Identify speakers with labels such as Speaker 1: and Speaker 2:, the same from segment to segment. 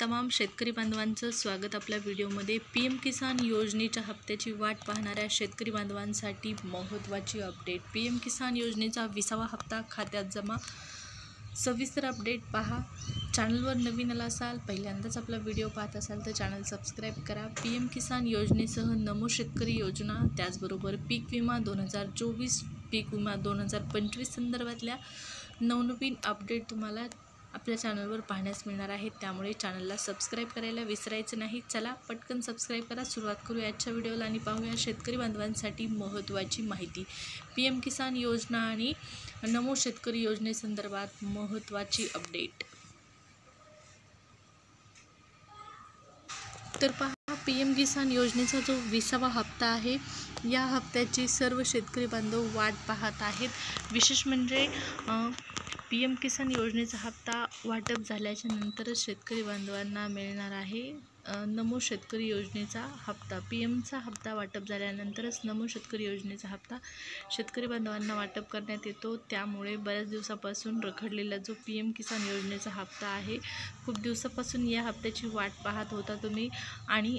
Speaker 1: तमाम शेतकरी बांधवांचं स्वागत आपल्या व्हिडिओमध्ये। पीएम किसान योजनेच्या हप्त्याची वाट पाहणाऱ्या शेतकरी बांधवांसाठी महत्त्वाची अपडेट। पीएम किसान योजनेचा 20वा हप्ता खात्यात जमा। सविस्तर अपडेट पहा। चॅनलवर नवीन आला असाल, पहिल्यांदाच आपला व्हिडिओ पाहत असाल तर चॅनल सबस्क्राईब करा। पीएम किसान योजनेसह नमो शेतकरी योजना, त्याचबरोबर पीक विमा 2024, पीक विमा 2025 संदर्भातल्या नवनवीन अपडेट तुम्हाला आपल्या चॅनलवर पाहण्यास मिळणार आहेत, त्यामुळे चॅनलला सबस्क्राईब करायला विसरायचं नाही। चला पटकन सबस्क्राईब करा। सुरुवात करू आजच्या व्हिडिओला आणि पाहूया शेतकरी बांधवांसाठी महत्त्वाची माहिती। पीएम किसान योजना आणि नमो शेतकरी योजनेसंदर्भात महत्त्वाची अपडेट। तर पहा, पीएम किसान योजनेचा जो 20वा हप्ता आहे, या हप्त्याची सर्व शेतकरी बांधव वाट पाहत आहेत। विशेष म्हणजे पीएम किसान योजनेचा हप्ता वाटप झाल्याच्या नंतरच शेतकरी बांधवांना मिळणार आहे नमो शेतकरी योजनेचा हप्ता। पीएमचा हप्ता वाटप झाल्यानंतरच नमो शेतकरी योजनेचा हप्ता शेतकरी बांधवांना वाटप करण्यात येतो। त्यामुळे बऱ्याच दिवसापासून रखडलेला जो पीएम किसान योजनेचा हप्ता आहे, खूप दिवसापासून या हप्त्याची वाट पाहत होता तुम्ही आणि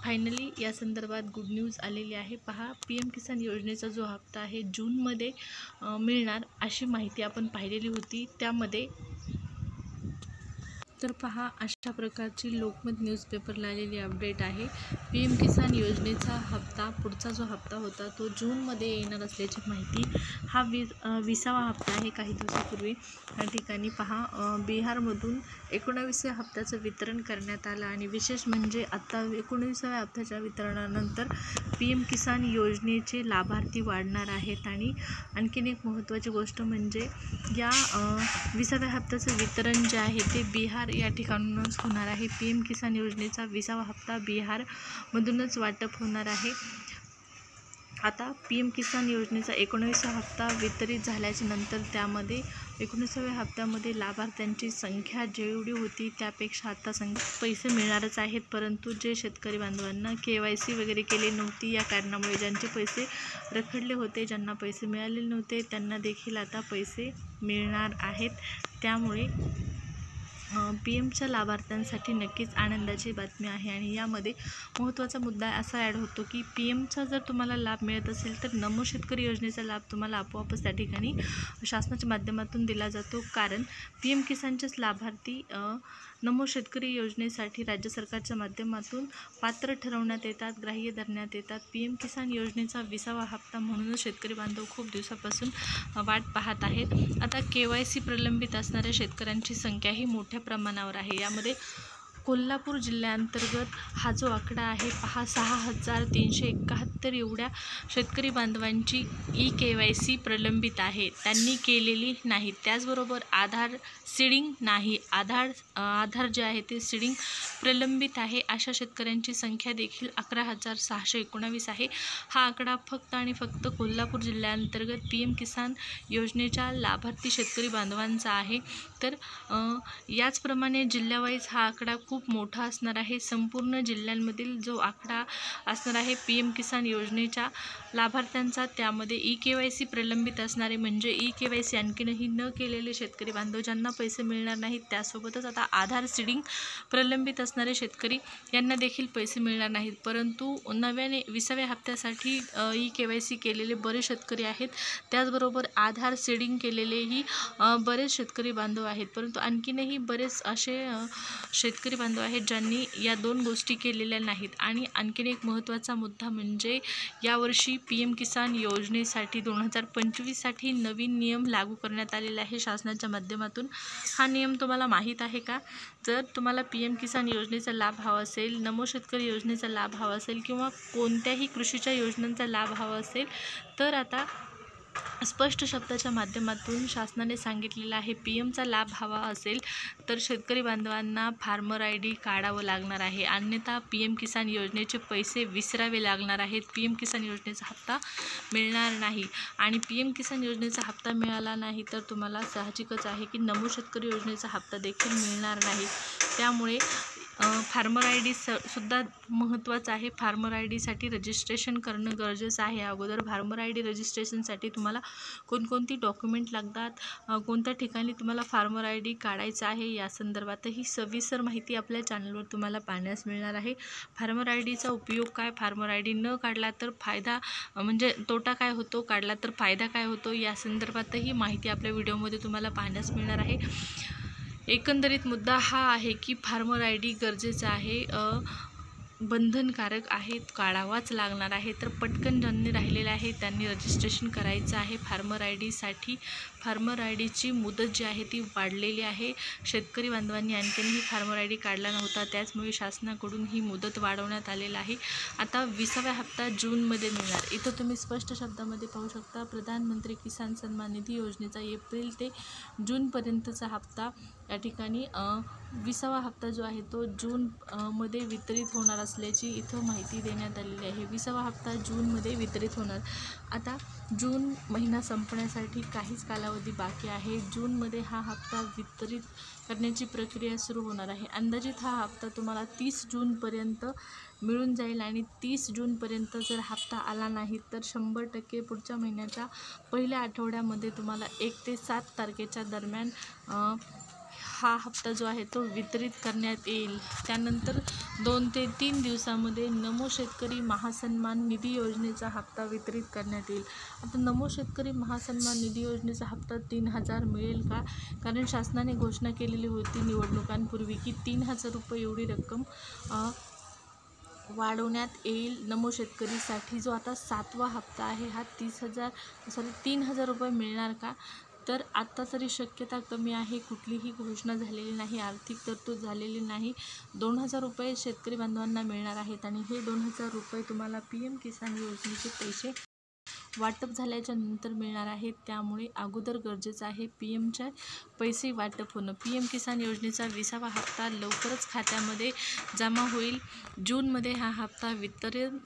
Speaker 1: फायनली या संदर्भात गुड न्यूज आलेली आहे। पहा, पीएम किसान योजनेचा जो हप्ता आहे जूनमध्ये मिळणार अशी माहिती आपण पाहिलेली होती त्यामध्ये। तर पहा, अशा प्रकारची लोकमत न्यूजपेपरला आलेली अपडेट आहे। पीएम किसान योजनेचा हप्ता, पुढचा जो हप्ता होता तो जूनमध्ये येणार असल्याची माहिती। हा 20वा हप्ता आहे। काही दिवसापूर्वी या ठिकाणी पहा, बिहारमधून 19व्या हप्त्याचं वितरण करण्यात आलं आणि विशेष म्हणजे आता 19व्या हप्त्याच्या वितरणानंतर पीएम किसान योजनेचे लाभार्थी वाढणार आहेत। आणि आणखीन एक महत्त्वाची गोष्ट म्हणजे या 20व्या हप्त्याचं वितरण जे आहे ते बिहार या ठिकाणूनच होणार आहे। पीएम किसान योजनेचा 20वा हप्ता बिहारमधूनच वाटप होणार आहे। आता पीएम किसान योजनेचा 19वा हप्ता वितरित झाल्याच्या नंतर त्यामध्ये 19व्या हप्त्यामध्ये लाभार्थ्यांची संख्या जेवढी होती त्यापेक्षा आता पैसे मिळणारच आहेत, परंतु जे शेतकरी बांधवांना KYC वगैरे केली नव्हती, या कारणामुळे ज्यांचे पैसे रखडले होते, ज्यांना पैसे मिळालेले नव्हते, त्यांना देखील आता पैसे मिळणार आहेत। त्यामुळे पीएमच्या लाभार्थ्यांसाठी नक्कीच आनंदाची बातमी आहे। आणि यामध्ये महत्त्वाचा मुद्दा असा ॲड होतो की पीएमचा जर तुम्हाला लाभ मिळत असेल तर नमो शेतकरी योजनेचा लाभ तुम्हाला आपोआपच त्या ठिकाणी शासनाच्या माध्यमातून दिला जातो, कारण पीएम किसानचेच लाभार्थी नमो शेतकरी योजनेसाठी राज्य सरकारच्या माध्यमातून पात्र ठरवण्यात येतात, ग्राह्य धरण्यात येतात। पीएम किसान योजनेचा 20वा हप्ता म्हणूनच शेतकरी बांधव खूप दिवसापासून वाट पाहत आहेत। आता KYC प्रलंबित असणाऱ्या शेतकऱ्यांची संख्याही मोठ्या प्रमाणावर आहे। यामध्ये कोल्हापूर जिल्ह्याअंतर्गत हा जो आकडा आहे पहा, 6371 एवढ्या शेतकरी बांधवांची KYC प्रलंबित आहे, त्यांनी केलेली नाही। त्याचबरोबर आधार सीडिंग नाही, आधार जे आहे ते सीडिंग प्रलंबित आहे, अशा शेतकऱ्यांची संख्या देखील 11,619 आहे। हा आकडा फक्त आणि फक्त कोल्हापूर जिल्ह्याअंतर्गत पीएम किसान योजनेच्या लाभार्थी शेतकरी बांधवांचा आहे। तर याचप्रमाणे जिल्ह्यावाईज हा आकडा खूप मोठा असणार आहे। संपूर्ण जिल्ह्यांमधील जो आकडा असणार आहे पीएम किसान योजनेच्या लाभार्थ्यांचा, त्यामध्ये KYC प्रलंबित असणारे म्हणजे KYC आणखीनही न केलेले शेतकरी बांधव ज्यांना पैसे मिळणार नाहीत, त्यासोबतच आता आधार सीडिंग प्रलंबित असणारे शेतकरी यांना देखील पैसे मिळणार नाहीत। परंतु नव्याने 20व्या हप्त्यासाठी KYC केलेले बरेच शेतकरी आहेत, त्याचबरोबर आधार सीडिंग केलेलेही बरेच शेतकरी बांधव आहेत, परंतु आणखीनही बरेच असे शेतकरी बांधव आहेत ज्यांनी या दोन गोष्टी केलेल्या नाहीत। आणि आणखीन एक महत्त्वाचा मुद्दा म्हणजे यावर्षी पीएम किसान योजनेसाठी 2025 साठी नवीन नियम लागू करण्यात आलेला आहे शासनाच्या माध्यमातून। हा नियम तुम्हाला माहीत आहे का? जर तुम्हाला पीएम किसान योजनेचा लाभ हवा असेल, नमो शेतकरी योजनेचा लाभ हवा असेल किंवा कोणत्याही कृषीच्या योजनांचा लाभ हवा असेल, तर आता स्पष्ट शब्दाच्या माध्यमातून शासनाने सांगितलेलं आहे, पीएमचा लाभ हवा असेल तर शेतकरी बांधवांना फार्मर ID काढावं लागणार आहे, अन्यथा पीएम किसान योजनेचे पैसे विसरावे लागणार आहेत। पीएम किसान योजनेचा हप्ता मिळणार नाही आणि पीएम किसान योजनेचा हप्ता मिळाला नाही तर तुम्हाला साहजिकच आहे की नमो शेतकरी योजनेचा हप्ता देखील मिळणार नाही। त्यामुळे फार्मर आय डी सुद्धा महत्त्वाचं आहे. फार्मर आय डीसाठी रजिस्ट्रेशन करणं गरजेचं आहे. अगोदर फार्मर आय डी रजिस्ट्रेशनसाठी तुम्हाला कोणकोणती डॉक्युमेंट लागतात, कोणत्या ठिकाणी तुम्हाला फार्मर आय डी काढायचं आहे, या संदर्भातही सविस्तर माहिती आपल्या चॅनलवर तुम्हाला पाहण्यास मिळणार आहे. फार्मर आय डीचा उपयोग काय, फार्मर आय डी न काढला तर फायदा म्हणजे तोटा काय होतो, काढला तर फायदा काय होतो, या संदर्भातही माहिती आपल्या व्हिडिओमध्ये तुम्हाला पाहण्यास मिळणार आहे. एकंदरीत मुद्दा हा आहे की फार्मर आय डी गरजेचं आहे, बंधनकारक आहे, काढावाच लागणार आहे. तर पटकन ज्यांनी राहिलेलं आहे त्यांनी रजिस्ट्रेशन करायचं आहे फार्मर आय डीसाठी. फार्मर आय डीची मुदत जी आहे ती वाढलेली आहे. शेतकरी बांधवांनी आणखीनही फार्मर आय डी काढला नव्हता, त्याचमुळे शासनाकडून ही मुदत वाढवण्यात आलेली आहे. आता 20वा हप्ता जूनमध्ये मिळणार. इथं तुम्ही स्पष्ट शब्दामध्ये पाहू शकता, प्रधानमंत्री किसान सन्मान निधी योजनेचा एप्रिल ते जूनपर्यंतचा हप्ता या ठिकाणी 20वा हप्ता जो आहे तो जून मध्ये वितरित होणार असल्याची इथं माहिती देण्यात आलेली आहे. 20वा हप्ता जूनमध्ये वितरित होणार. आता जून महिना संपण्यासाठी काहीच कालावधी बाकी आहे. जूनमध्ये हा हप्ता वितरित करण्याची प्रक्रिया सुरू होणार आहे. अंदाजित हा हप्ता तुम्हाला 30 जूनपर्यंत मिळून जाईल आणि 30 जूनपर्यंत जर हप्ता आला नाही तर 100% पुढच्या महिन्याच्या पहिल्या आठवड्यामध्ये तुम्हाला 1 ते 7 तारखेच्या दरम्यान हा हप्ता जो आहे तो वितरित करण्यात येईल. त्यानंतर 2 ते 3 दिवसामध्ये नमो शेतकरी महासन्मान निधी योजनेचा हप्ता वितरित करण्यात येईल. आता नमो शेतकरी महासन्मान निधी योजनेचा हप्ता 3000 मिळेल का? कारण शासनाने घोषणा केलेली होती निवडणुकांपूर्वी की 3000 रुपये एवढी रक्कम वाढवण्यात येईल नमो शेतकरीसाठी. जो आता 7वा हप्ता आहे हा 3000 रुपये मिळणार का? तर आत्ता तरी शक्यता कमी आहे. कुठलीही घोषणा झालेली नाही, आर्थिक तरतूद झालेली नाही. 2000 रुपये शेतकरी बांधवांना मिळणार आहेत आणि हे 2000 रुपये तुम्हाला PM किसान योजनेचे पैसे वाटप झाल्याच्या नंतर मिळणार आहेत. त्यामुळे अगोदर गरजेचं आहे PMचे पैसे वाटप होणं. PM किसान योजनेचा 20वा हप्ता लवकरच खात्यामध्ये जमा होईल. जूनमध्ये हा हप्ता वितरण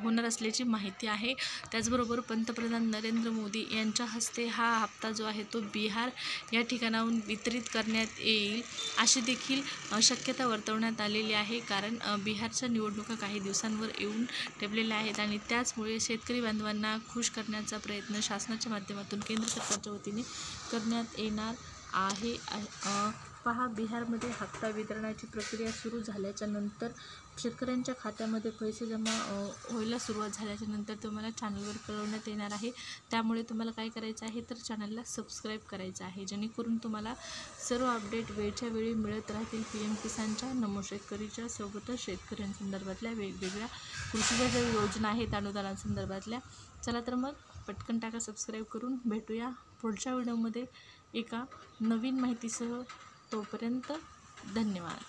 Speaker 1: होणार असल्याची माहिती आहे. त्याचबरोबर पंतप्रधान नरेंद्र मोदी यांच्या हस्ते हा हप्ता जो आहे तो बिहार या ठिकाणाहून वितरित करण्यात येईल अशी देखील शक्यता वर्तवण्यात आलेली आहे. कारण बिहारच्या निवडणुका काही दिवसांवर येऊन ठेपलेल्या आहेत आणि त्याचमुळे शेतकरी बांधवांना खुश करण्याचा प्रयत्न शासनाच्या माध्यमातून केंद्र सरकारच्या वतीने करण्यात येणार आहे. पहा, बिहारमध्ये हप्ता वितरणाची प्रक्रिया सुरू झाल्याच्या नंतर शेतकऱ्यांच्या खात्यामध्ये पैसे जमा व्हायला सुरुवात झाल्याच्या नंतर तुम्हाला चॅनलवर कळवण्यात येणार आहे. त्यामुळे तुम्हाला काय करायचं आहे तर चॅनलला सबस्क्राईब करायचं आहे, जेणेकरून तुम्हाला सर्व अपडेट वेळच्या वेळी मिळत राहतील. PM किसानच्या, नमो शेतकरीच्या सोबतच शेतकऱ्यांसंदर्भातल्या वेगवेगळ्या कृषीच्या ज्या योजना आहेत अनुदानांसंदर्भातल्या. चला तर मग पटकन टाका सबस्क्राईब करून. भेटूया पुढच्या व्हिडिओमध्ये एका नवीन माहितीसह. तोपर्यंत धन्यवाद.